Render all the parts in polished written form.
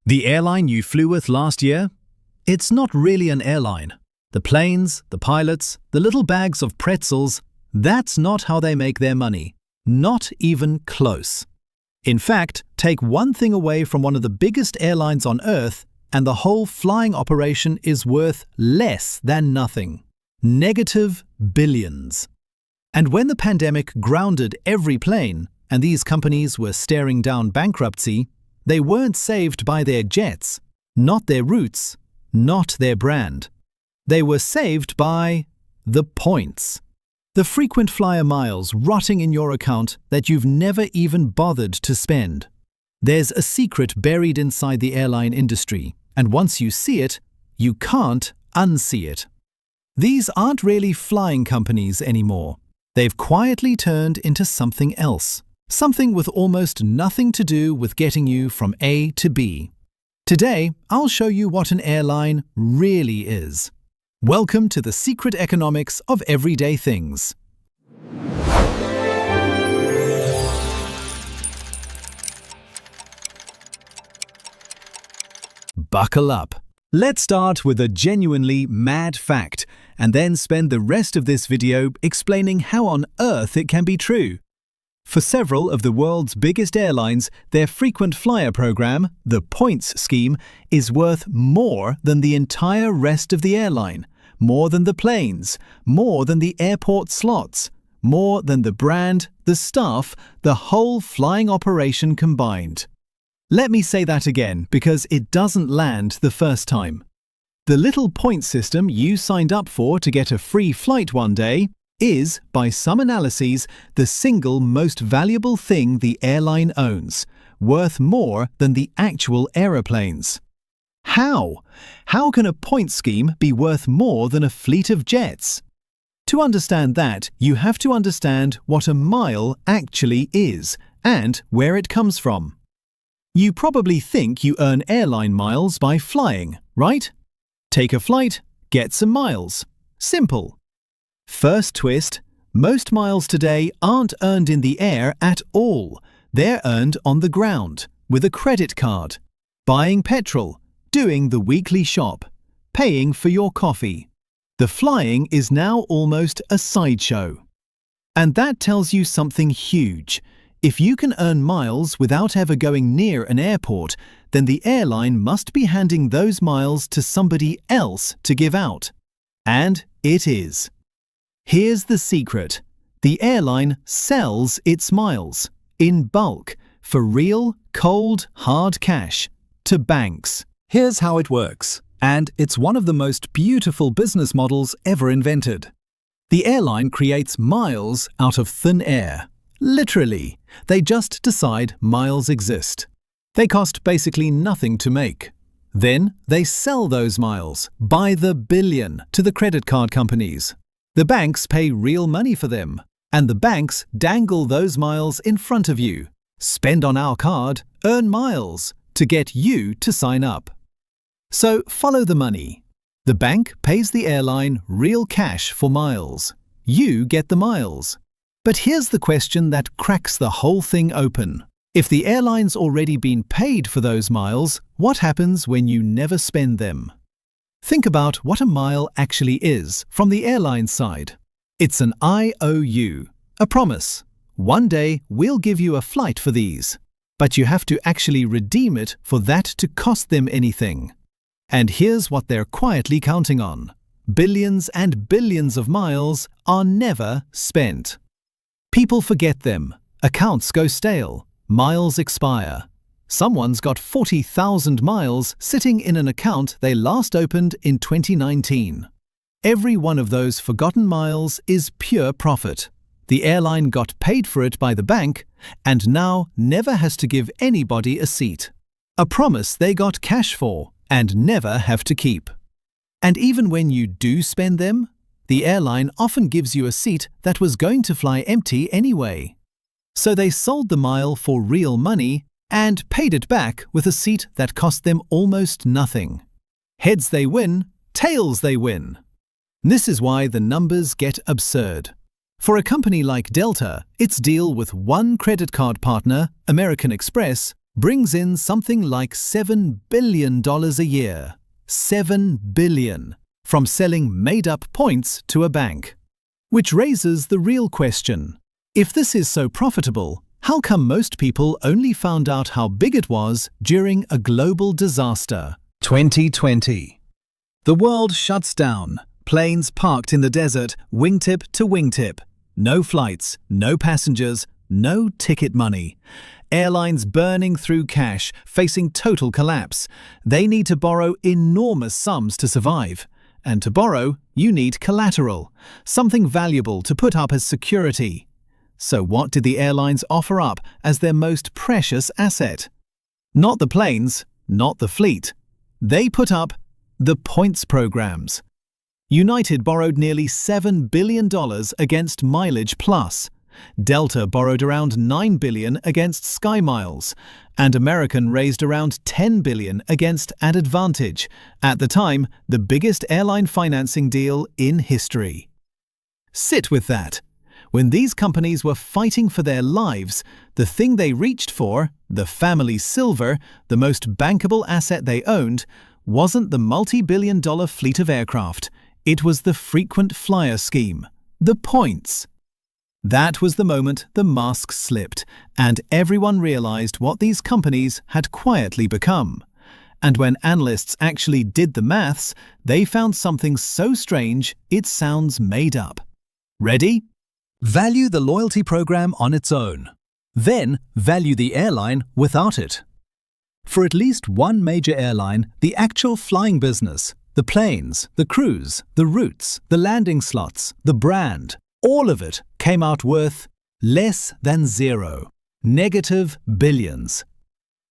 The airline you flew with last year? It's not really an airline. The planes, the pilots, the little bags of pretzels, that's not how they make their money. Not even close. In fact, take one thing away from one of the biggest airlines on Earth, and the whole flying operation is worth less than nothing. Negative billions. And when the pandemic grounded every plane, and these companies were staring down bankruptcy, they weren't saved by their jets, not their routes, not their brand. They were saved by the points. The frequent flyer miles rotting in your account that you've never even bothered to spend. There's a secret buried inside the airline industry, and once you see it, you can't unsee it. These aren't really flying companies anymore. They've quietly turned into something else. Something with almost nothing to do with getting you from A to B. Today, I'll show you what an airline really is. Welcome to the secret economics of everyday things. Buckle up. Let's start with a genuinely mad fact, and then spend the rest of this video explaining how on earth it can be true. For several of the world's biggest airlines, their frequent flyer program, the points scheme, is worth more than the entire rest of the airline, more than the planes, more than the airport slots, more than the brand, the staff, the whole flying operation combined. Let me say that again because it doesn't land the first time. The little point system you signed up for to get a free flight one day is, by some analyses, the single most valuable thing the airline owns, worth more than the actual aeroplanes. How? How can a point scheme be worth more than a fleet of jets? To understand that, you have to understand what a mile actually is and where it comes from. You probably think you earn airline miles by flying, right? Take a flight, get some miles. Simple. First twist, most miles today aren't earned in the air at all. They're earned on the ground, with a credit card, buying petrol, doing the weekly shop, paying for your coffee. The flying is now almost a sideshow. And that tells you something huge. If you can earn miles without ever going near an airport, then the airline must be handing those miles to somebody else to give out. And it is. Here's the secret. The airline sells its miles, in bulk, for real, cold, hard cash, to banks. Here's how it works, and it's one of the most beautiful business models ever invented. The airline creates miles out of thin air. Literally, they just decide miles exist. They cost basically nothing to make. Then they sell those miles, by the billion, to the credit card companies. The banks pay real money for them, and the banks dangle those miles in front of you. Spend on our card, earn miles, to get you to sign up. So follow the money. The bank pays the airline real cash for miles. You get the miles. But here's the question that cracks the whole thing open. If the airline's already been paid for those miles, what happens when you never spend them? Think about what a mile actually is from the airline side. It's an IOU, a promise. One day we'll give you a flight for these. But you have to actually redeem it for that to cost them anything. And here's what they're quietly counting on. Billions and billions of miles are never spent. People forget them. Accounts go stale. Miles expire. Someone's got 40,000 miles sitting in an account they last opened in 2019. Every one of those forgotten miles is pure profit. The airline got paid for it by the bank and now never has to give anybody a seat. A promise they got cash for and never have to keep. And even when you do spend them, the airline often gives you a seat that was going to fly empty anyway. So they sold the mile for real money and paid it back with a seat that cost them almost nothing. Heads they win, tails they win. This is why the numbers get absurd. For a company like Delta, its deal with one credit card partner, American Express, brings in something like $7 billion a year. $7 billion from selling made-up points to a bank. Which raises the real question. If this is so profitable, how come most people only found out how big it was during a global disaster? 2020. The world shuts down. Planes parked in the desert, wingtip to wingtip. No flights, no passengers, no ticket money. Airlines burning through cash, facing total collapse. They need to borrow enormous sums to survive. And to borrow, you need collateral, something valuable to put up as security. So what did the airlines offer up as their most precious asset? Not the planes, not the fleet. They put up the points programs. United borrowed nearly $7 billion against Mileage Plus. Delta borrowed around $9 billion against SkyMiles, and American raised around $10 billion against AdVantage, at the time the biggest airline financing deal in history. Sit with that. When these companies were fighting for their lives, the thing they reached for, the family silver, the most bankable asset they owned, wasn't the multi-billion-dollar fleet of aircraft. It was the frequent flyer scheme, the points. That was the moment the mask slipped, and everyone realized what these companies had quietly become. And when analysts actually did the maths, they found something so strange it sounds made up. Ready? Value the loyalty program on its own. Then value the airline without it. For at least one major airline, the actual flying business, the planes, the crews, the routes, the landing slots, the brand, all of it came out worth less than zero. Negative billions.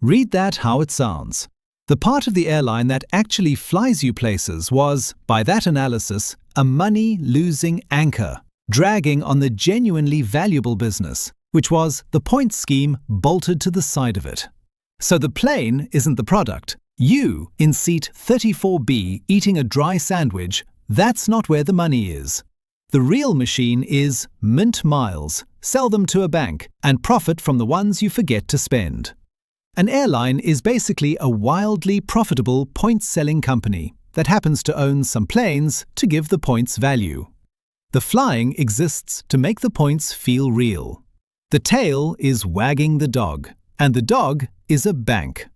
Read that how it sounds. The part of the airline that actually flies you places was, by that analysis, a money-losing anchor, dragging on the genuinely valuable business, which was the points scheme bolted to the side of it. So the plane isn't the product. You, in seat 34B, eating a dry sandwich, that's not where the money is. The real machine is mint miles, sell them to a bank, and profit from the ones you forget to spend. An airline is basically a wildly profitable points-selling company that happens to own some planes to give the points value. The flying exists to make the points feel real. The tail is wagging the dog, and the dog is a bank.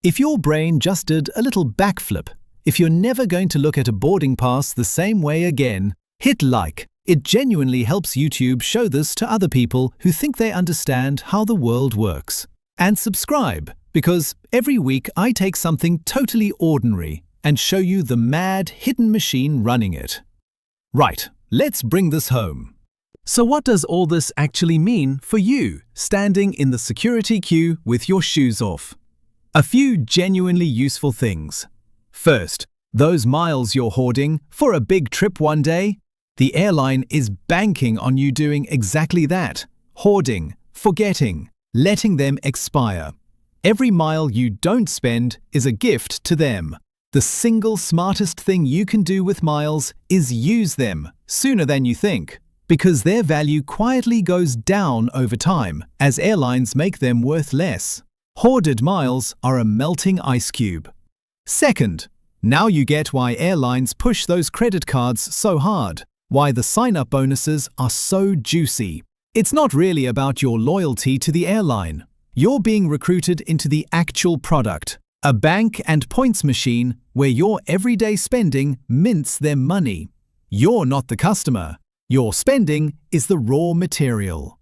If your brain just did a little backflip, if you're never going to look at a boarding pass the same way again, hit like. It genuinely helps YouTube show this to other people who think they understand how the world works. And subscribe, because every week I take something totally ordinary and show you the mad hidden machine running it. Right, let's bring this home. So what does all this actually mean for you, standing in the security queue with your shoes off? A few genuinely useful things. First, those miles you're hoarding for a big trip one day, the airline is banking on you doing exactly that, hoarding, forgetting, letting them expire. Every mile you don't spend is a gift to them. The single smartest thing you can do with miles is use them sooner than you think, because their value quietly goes down over time as airlines make them worth less. Hoarded miles are a melting ice cube. Second, now you get why airlines push those credit cards so hard, why the sign-up bonuses are so juicy. It's not really about your loyalty to the airline. You're being recruited into the actual product, a bank and points machine where your everyday spending mints their money. You're not the customer. Your spending is the raw material.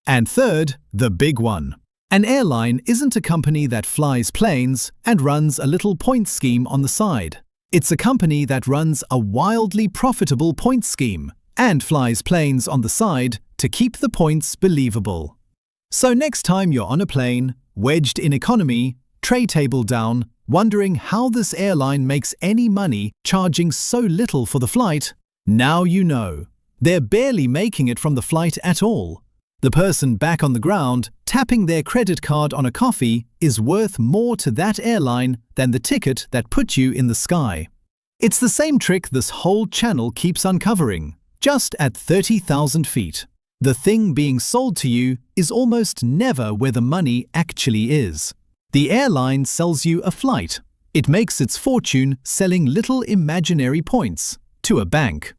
And third, the big one. An airline isn't a company that flies planes and runs a little points scheme on the side. It's a company that runs a wildly profitable points scheme and flies planes on the side to keep the points believable. So next time you're on a plane, wedged in economy, tray table down, wondering how this airline makes any money charging so little for the flight, now you know. They're barely making it from the flight at all. The person back on the ground, tapping their credit card on a coffee, is worth more to that airline than the ticket that put you in the sky. It's the same trick this whole channel keeps uncovering, just at 30,000 feet. The thing being sold to you is almost never where the money actually is. The airline sells you a flight. It makes its fortune selling little imaginary points to a bank.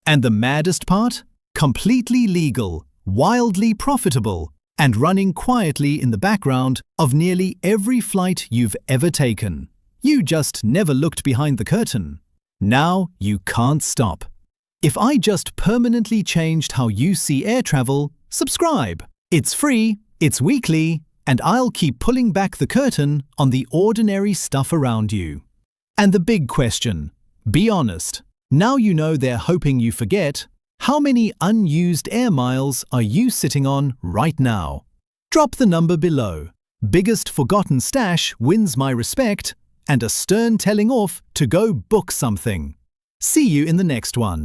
And the maddest part? Completely legal, wildly profitable, and running quietly in the background of nearly every flight you've ever taken. You just never looked behind the curtain. Now you can't stop. If I just permanently changed how you see air travel, subscribe. It's free, it's weekly, and I'll keep pulling back the curtain on the ordinary stuff around you. And the big question, be honest. Now you know they're hoping you forget. How many unused air miles are you sitting on right now? Drop the number below. Biggest forgotten stash wins my respect and a stern telling off to go book something. See you in the next one.